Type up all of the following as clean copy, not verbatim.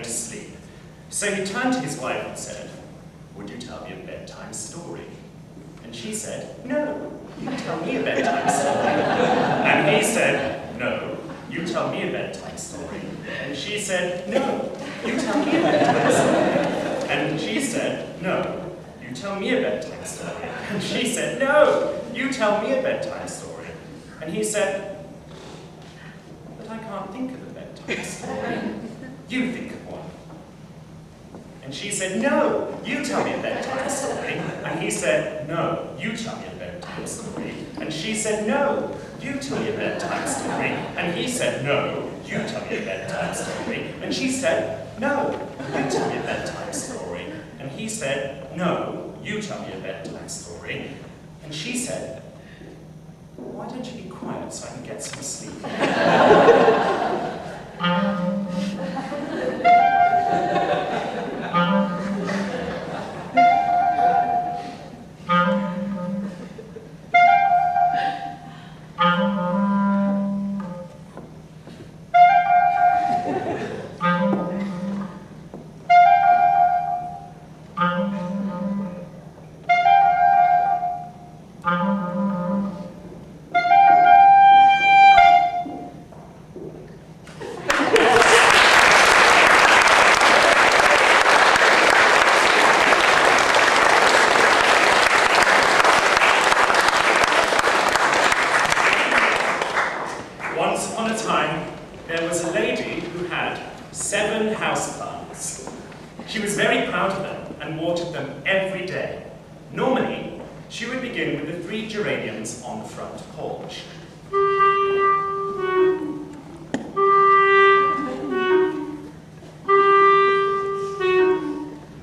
to sleep. So he turned to his wife and said, "Would you tell me a bedtime story?" And she said, "No, you tell me a bedtime story." And he said, "No, you tell me a bedtime story." And she said, "No, you tell me a bedtime story." And she said, "No, you tell me a bedtime story." And she said, "No, you tell me a bedtime story." And he said, "But I can't think of a bedtime story. You think of one." And she said, "No, you tell me a bedtime story." And he said, "No, you tell me a bedtime story." And she said, "No, you tell me a bedtime story." And he said, "No, you tell me a bedtime story." And she said, "No, you tell me a bedtime story." And he said, "No, you tell me a bedtime story." And she said, "Why don't you be quiet so I can get some sleep?" Once upon a time, there was a lady who had 7 houseplants. She was very proud of them and watered them every day. Normally, she would begin with the 3 geraniums on the front porch.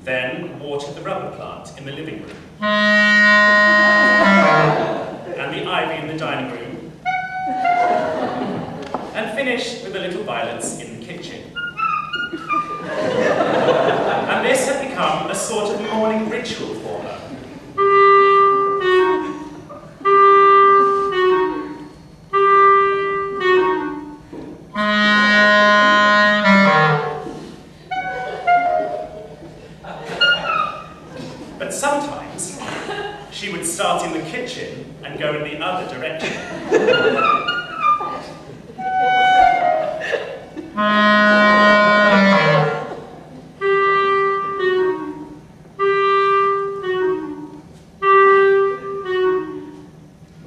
Then watered the rubber plant in the living room. And the ivy in the dining room. And finished with the little violets in the kitchen. And this had become a sort of morning ritual for her. But sometimes, she would start in the kitchen and go in the other direction.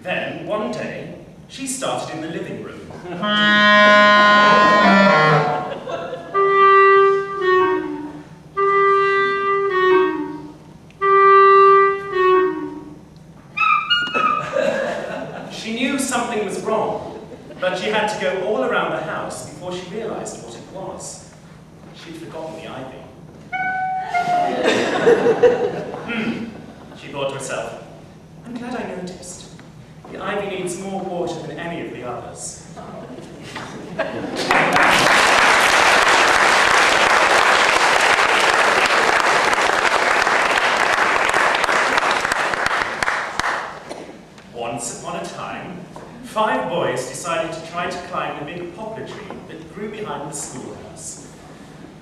Then, one day, she started in the living room. She knew something was wrong, but she had to go all around the house before she realized what it was. She'd forgotten the ivy. She thought to herself, "I'm glad I noticed. The ivy needs more water than any of the others." Once upon a time, 5 boys decided to try to climb the big poplar tree that grew behind the schoolhouse.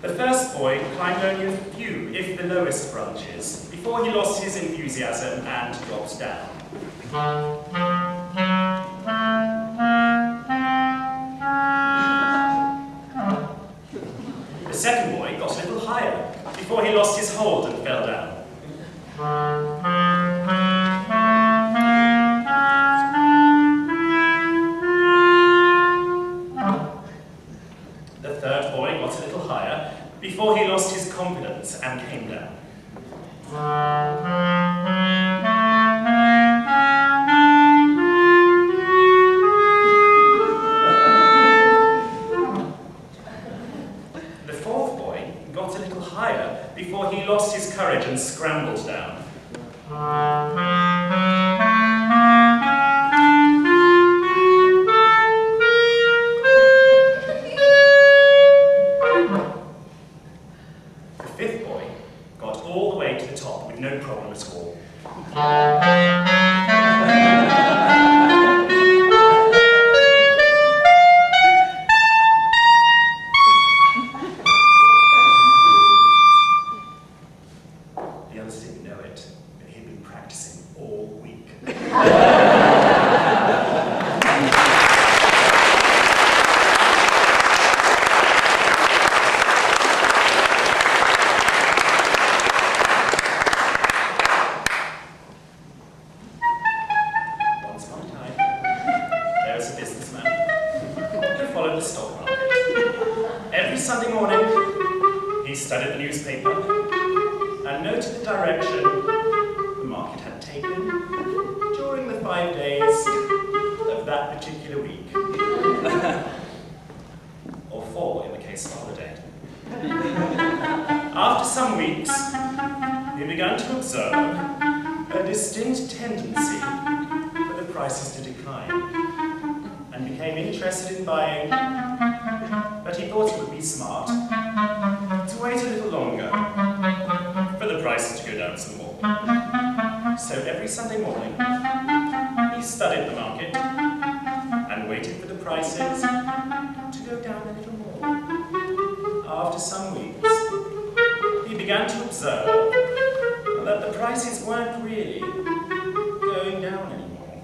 The first boy climbed only a few, if the lowest branches, before he lost his enthusiasm and dropped down. The second boy got a little higher, before he lost his hold and fell down. The third boy got a little higher, before he lost his confidence and came down. The fourth boy got a little higher, before he lost his courage and scrambled down. The fifth boy got all the way to the top with no problem at all. studied the newspaper and noted the direction the market had taken during the 5 days of that particular week. Or 4 in the case of holiday. After some weeks, he began to observe a distinct tendency for the prices to decline, and became interested in buying, but he thought it would be smart to wait a little longer for the prices to go down some more. So every Sunday morning, he studied the market and waited for the prices to go down a little more. After some weeks, he began to observe that the prices weren't really going down anymore,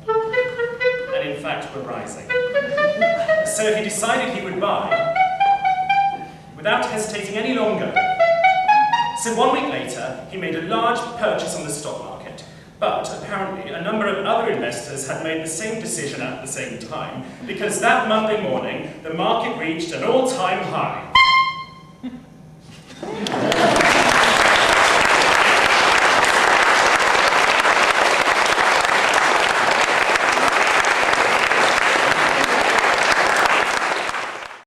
and in fact were rising. So he decided he would buy without hesitating any longer. So 1 week later, he made a large purchase on the stock market. But apparently, a number of other investors had made the same decision at the same time, because that Monday morning, the market reached an all-time high.